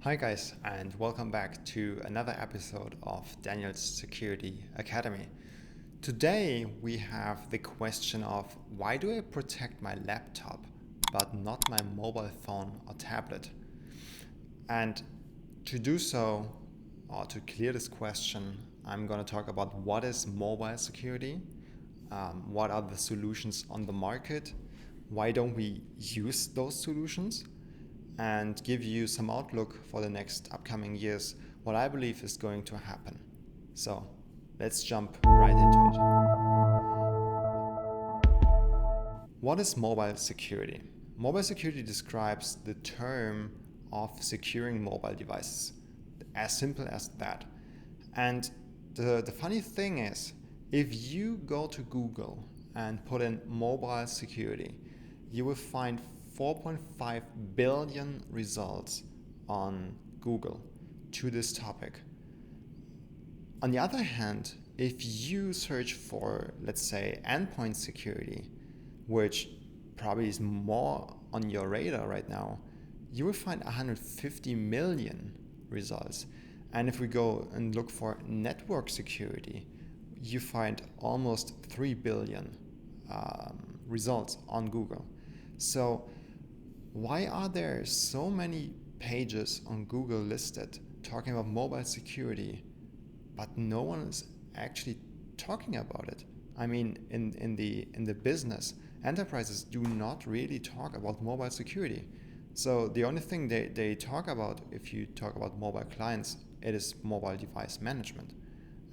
Hi guys, and welcome back to another episode of Daniel's Security Academy. Today we have the question of why do I protect my laptop but not my mobile phone or tablet? And to do so, or to clear this question, I'm going to talk about what is mobile security, what are the solutions on the market, why don't we use those solutions, and give you some outlook for the next upcoming years, what I believe is going to happen. So let's jump right into it. What is mobile security? Mobile security describes the term of securing mobile devices, as simple as that. And the funny thing is, if you go to Google and put in mobile security, you will find 4.5 billion results on Google to this topic. On the other hand, if you search for, let's say, endpoint security, which probably is more on your radar right now, you will find 150 million results. And if we go and look for network security, you find almost 3 billion results on Google. So why are there so many pages on Google listed talking about mobile security, but no one is actually talking about it? I mean, in the business, enterprises do not really talk about mobile security. So the only thing they talk about, if you talk about mobile clients, it is mobile device management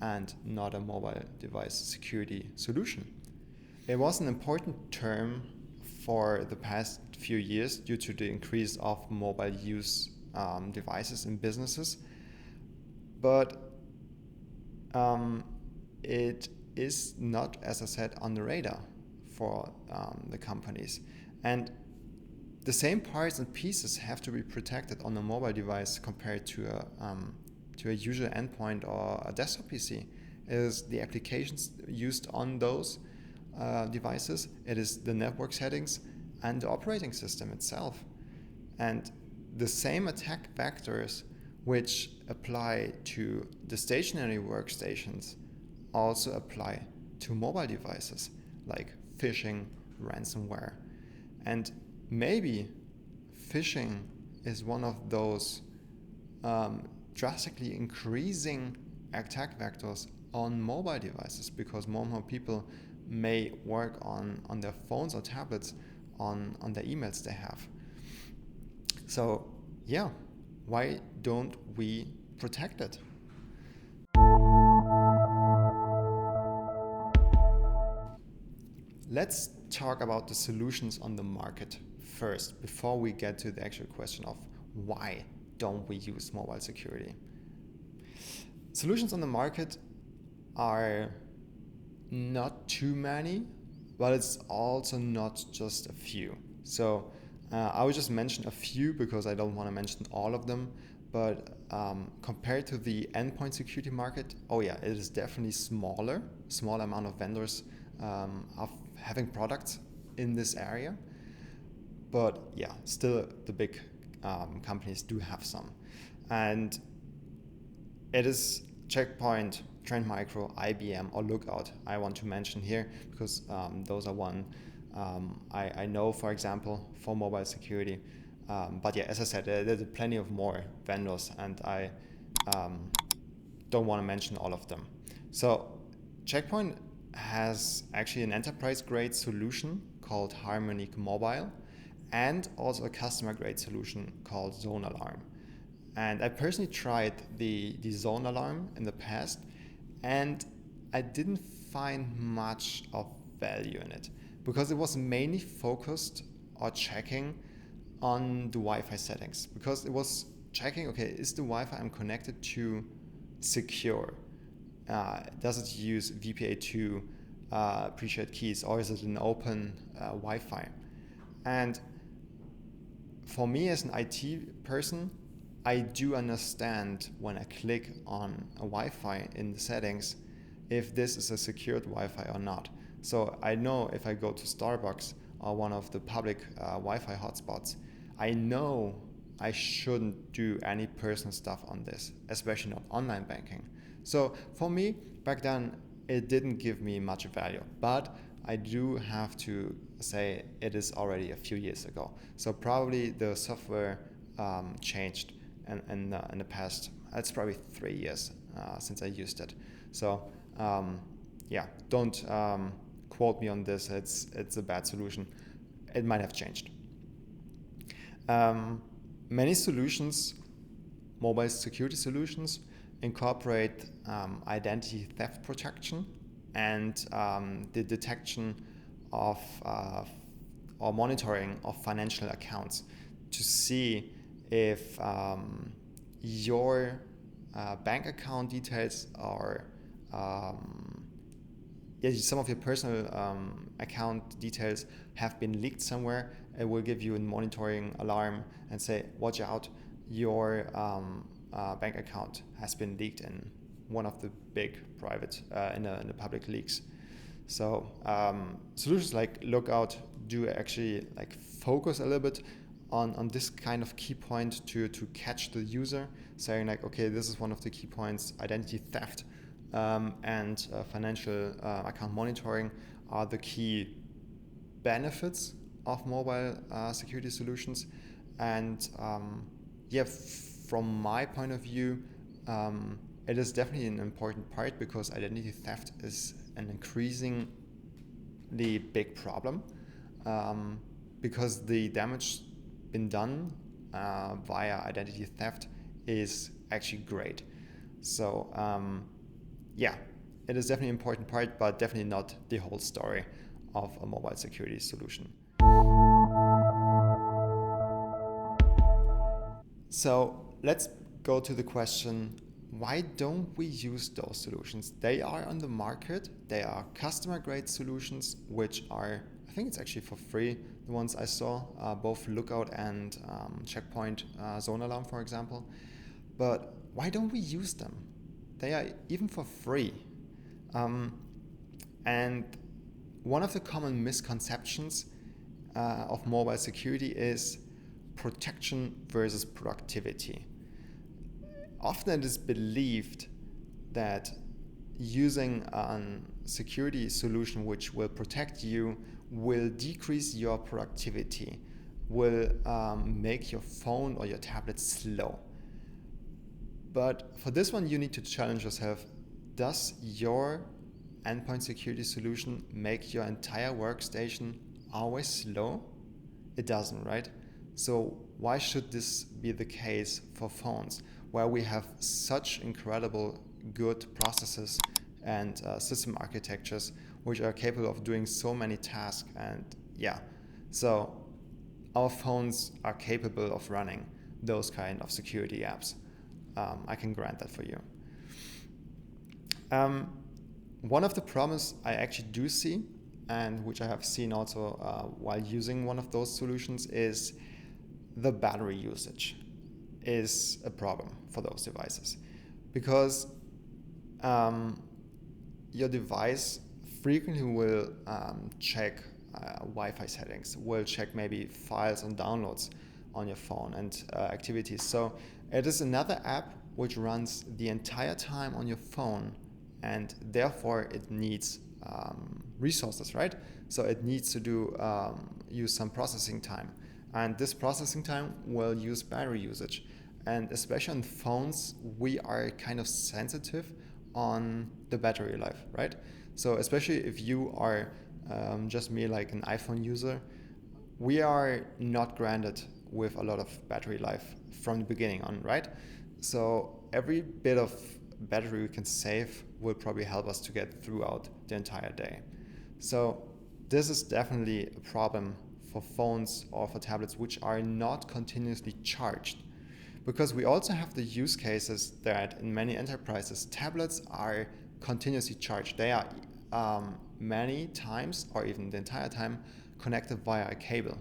and not a mobile device security solution. It was an important term for the past few years due to the increase of mobile use devices in businesses, but it is not, as I said, on the radar for the companies. And the same parts and pieces have to be protected on a mobile device compared to a user endpoint or a desktop PC. It is the applications used on those devices, it is the network settings and the operating system itself. And the same attack vectors which apply to the stationary workstations also apply to mobile devices like phishing, ransomware. And maybe phishing is one of those drastically increasing attack vectors on mobile devices, because more and more people may work on their phones or tablets on the emails they have. So yeah, why don't we protect it? Let's talk about the solutions on the market first before we get to the actual question of why don't we use mobile security. Solutions on the market are not too many, but it's also not just a few. So I will just mention a few because I don't want to mention all of them. But compared to the endpoint security market, it is definitely smaller amount of vendors of having products in this area. But yeah, still the big companies do have some. And it is Checkpoint, Trend Micro, IBM, or Lookout I want to mention here, because those are one I know, for example, for mobile security. But yeah, as I said, there's plenty of more vendors, and I don't want to mention all of them. So Checkpoint has actually an enterprise-grade solution called Harmonic Mobile, and also a customer-grade solution called Zone Alarm. And I personally tried the Zone Alarm in the past, and I didn't find much of value in it, because it was mainly focused or checking on the Wi-Fi settings, because it was checking, okay, is the Wi-Fi I'm connected to secure? Does it use VPA2 pre-shared keys, or is it an open Wi-Fi? And for me as an IT person, I do understand when I click on a Wi-Fi in the settings if this is a secured Wi-Fi or not. So I know if I go to Starbucks or one of the public Wi-Fi hotspots, I know I shouldn't do any personal stuff on this, especially not online banking. So for me, back then, it didn't give me much value, but I do have to say it is already a few years ago. So probably the software changed in the past. It's probably 3 years since I used it. So yeah, don't quote me on this. It's a bad solution. It might have changed. Many solutions, mobile security solutions, incorporate identity theft protection and the detection of or monitoring of financial accounts to see if your bank account details are some of your personal account details have been leaked somewhere. It will give you a monitoring alarm and say, watch out, your bank account has been leaked in one of the big private, in the public leaks. So solutions like Lookout do actually like focus a little bit on this kind of key point to catch the user, saying like, okay, this is one of the key points, identity theft and financial account monitoring are the key benefits of mobile security solutions. And yeah, from my point of view, it is definitely an important part because identity theft is an increasingly big problem because the damage been done via identity theft is actually great. So yeah, it is definitely an important part, but definitely not the whole story of a mobile security solution. So let's go to the question, why don't we use those solutions? They are on the market. They are customer grade solutions, which are, I think it's actually for free. The ones I saw, both Lookout and Checkpoint Zone Alarm, for example. But why don't we use them? They are even for free. And one of the common misconceptions of mobile security is protection versus productivity. Often it is believed that using a security solution which will protect you will decrease your productivity, will make your phone or your tablet slow. But for this one, you need to challenge yourself. Does your endpoint security solution make your entire workstation always slow? It doesn't, right? So why should this be the case for phones, where we have such incredible good processes and system architectures which are capable of doing so many tasks? And yeah, so our phones are capable of running those kind of security apps. I can grant that for you. One of the problems I actually do see, and which I have seen also while using one of those solutions, is the battery usage is a problem for those devices, because your device frequently will check Wi-Fi settings, will check maybe files and downloads on your phone and activities. So it is another app which runs the entire time on your phone, and therefore it needs resources, right? So it needs to use some processing time, and this processing time will use battery usage. And especially on phones, we are kind of sensitive on the battery life, right? So especially if you are just me, like an iPhone user, we are not granted with a lot of battery life from the beginning on, right? So every bit of battery we can save will probably help us to get throughout the entire day. So this is definitely a problem for phones or for tablets which are not continuously charged, because we also have the use cases that in many enterprises tablets are continuously charged. They are many times or even the entire time connected via a cable,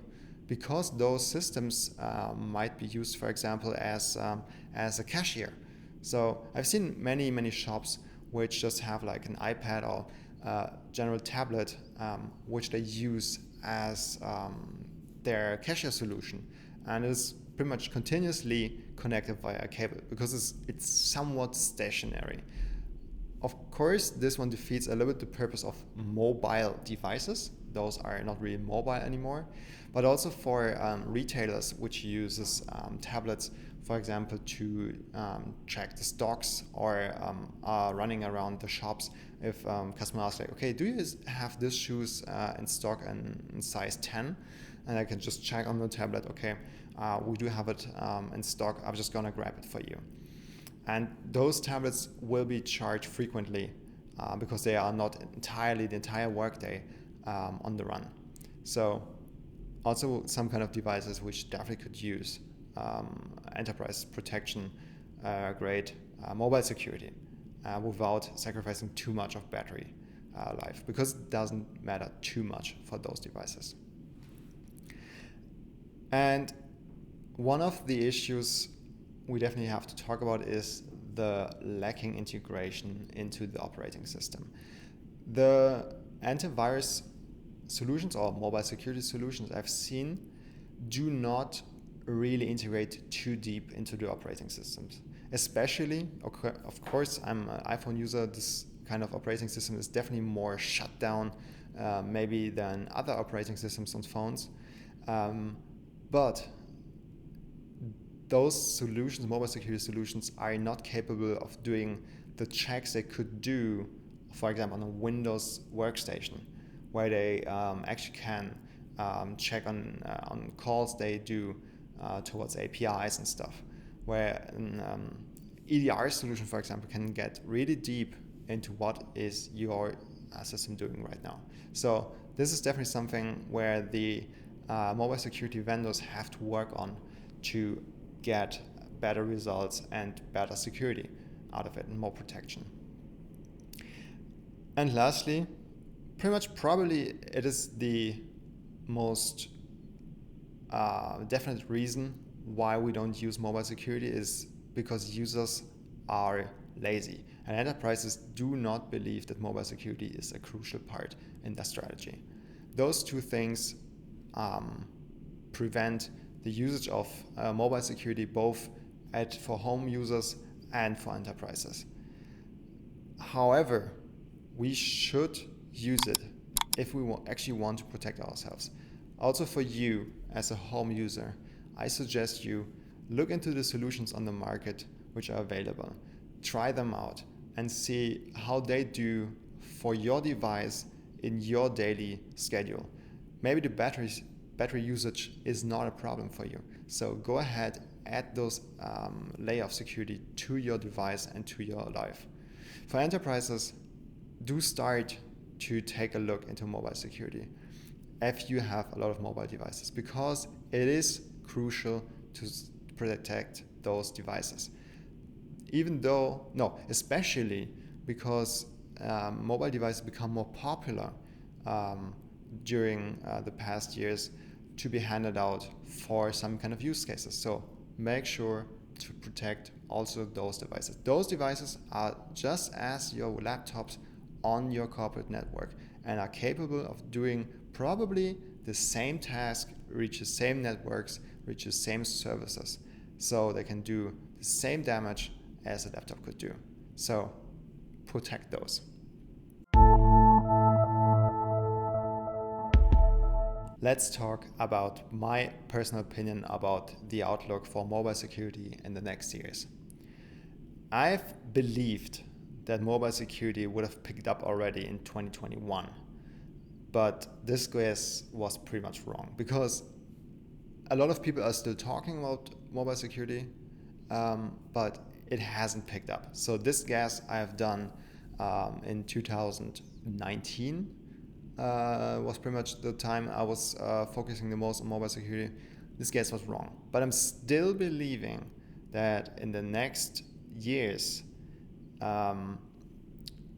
because those systems might be used, for example, as a cashier. So I've seen many shops which just have like an iPad or general tablet which they use as their cashier solution, and it's pretty much continuously connected via a cable because it's somewhat stationary. Of course, this one defeats a little bit the purpose of mobile devices. Those are not really mobile anymore. But also for retailers which uses tablets, for example, to check the stocks or are running around the shops. If customer asks like, okay, do you have these shoes in stock in size 10? And I can just check on the tablet, okay, we do have it in stock. I'm just gonna grab it for you. And those tablets will be charged frequently because they are not entirely the entire workday on the run. So also some kind of devices which definitely could use enterprise protection grade mobile security without sacrificing too much of battery life, because it doesn't matter too much for those devices. And one of the issues we definitely have to talk about is the lacking integration into the operating system. The antivirus solutions or mobile security solutions I've seen do not really integrate too deep into the operating systems. Especially, of course, I'm an iPhone user, this kind of operating system is definitely more shut down maybe than other operating systems on phones. But those solutions, mobile security solutions, are not capable of doing the checks they could do, for example, on a Windows workstation, where they actually can check on calls they do towards APIs and stuff, where an EDR solution, for example, can get really deep into what is your system doing right now. So this is definitely something where the mobile security vendors have to work on to get better results and better security out of it and more protection. And lastly, pretty much probably it is the most definite reason why we don't use mobile security is because users are lazy, and enterprises do not believe that mobile security is a crucial part in their strategy. Those two things prevent the usage of mobile security both for home users and for enterprises. However, we should use it if we actually want to protect ourselves. Also for you as a home user, I suggest you look into the solutions on the market which are available. Try them out and see how they do for your device in your daily schedule. Maybe the battery usage is not a problem for you. So go ahead, add those layer of security to your device and to your life. For enterprises, do start to take a look into mobile security if you have a lot of mobile devices, because it is crucial to protect those devices. Especially because mobile devices become more popular during the past years to be handed out for some kind of use cases. So make sure to protect also those devices. Those devices are just as your laptops on your corporate network and are capable of doing probably the same task, reach the same networks, reach the same services. So they can do the same damage as a laptop could do. So protect those. Let's talk about my personal opinion about the outlook for mobile security in the next years. I've believed that mobile security would have picked up already in 2021, but this guess was pretty much wrong because a lot of people are still talking about mobile security, but it hasn't picked up. So this guess I have done in 2019 was pretty much the time I was focusing the most on mobile security. This guess was wrong, but I'm still believing that in the next years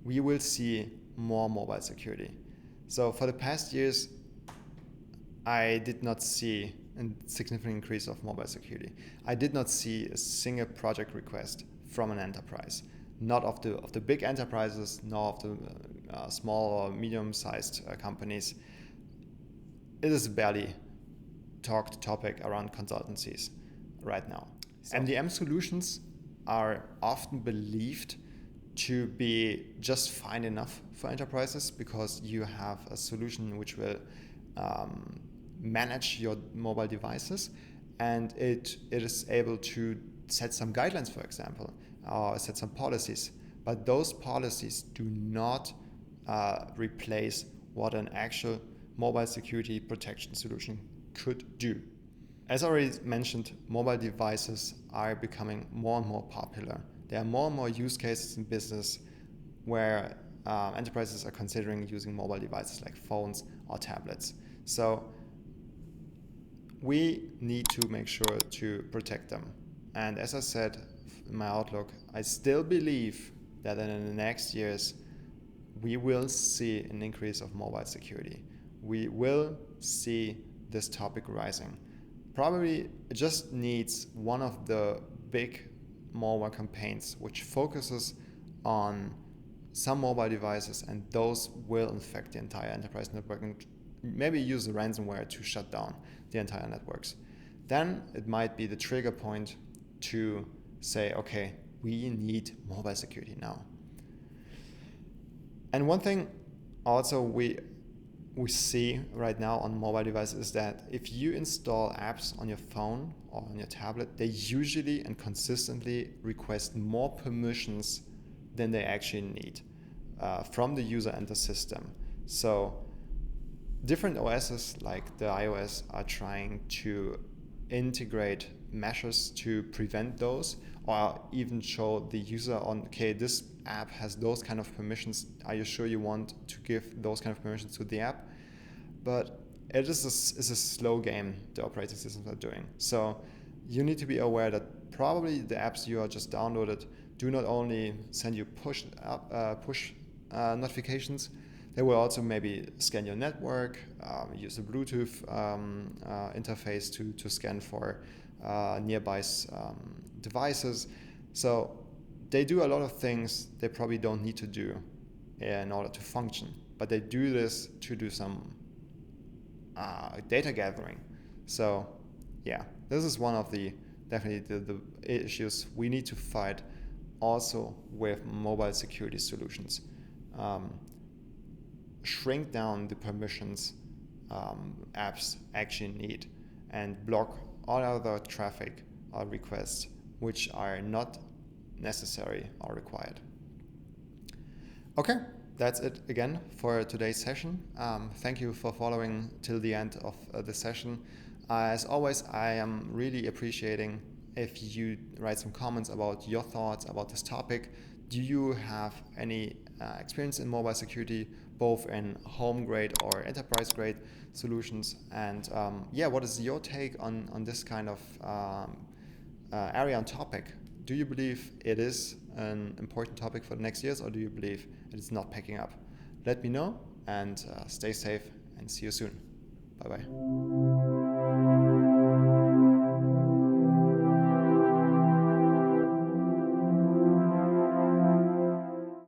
we will see more mobile security. So for the past years, I did not see a significant increase of mobile security. I did not see a single project request from an enterprise, not of the big enterprises, nor of the small or medium-sized companies. It is a barely talked topic around consultancies. right now. MDM solutions are often believed to be just fine enough for enterprises because you have a solution which will manage your mobile devices, and it is able to set some guidelines, for example, or set some policies. But those policies do not replace what an actual mobile security protection solution could do. As already mentioned, mobile devices are becoming more and more popular. There are more and more use cases in business where enterprises are considering using mobile devices like phones or tablets. So we need to make sure to protect them. And as I said in my outlook, I still believe that in the next years we will see an increase of mobile security. We will see this topic rising. Probably it just needs one of the big mobile campaigns which focuses on some mobile devices, and those will infect the entire enterprise network and maybe use the ransomware to shut down the entire networks. Then it might be the trigger point to say, okay, we need mobile security now. And one thing also we see right now on mobile devices is that if you install apps on your phone or on your tablet, they usually and consistently request more permissions than they actually need from the user and the system. So different OSs like the iOS are trying to integrate measures to prevent those, or even show the user on, okay, this app has those kind of permissions. Are you sure you want to give those kind of permissions to the app? But it is a slow game the operating systems are doing. So you need to be aware that probably the apps you are just downloaded do not only send you push notifications, they will also maybe scan your network, use a Bluetooth interface to scan for nearby devices. So they do a lot of things they probably don't need to do in order to function, but they do this to do some data gathering. So yeah, this is one of the definitely the issues we need to fight also with mobile security solutions. Shrink down the permissions apps actually need and block all other traffic or requests which are not necessary or required. Okay, that's it again for today's session. Thank you for following till the end of the session. As always, I am really appreciating if you write some comments about your thoughts about this topic. Do you have any experience in mobile security, both in home grade or enterprise grade solutions? And what is your take on this kind of area and topic? Do you believe it is an important topic for the next years, or do you believe it is not picking up? Let me know, and stay safe, and see you soon. Bye-bye.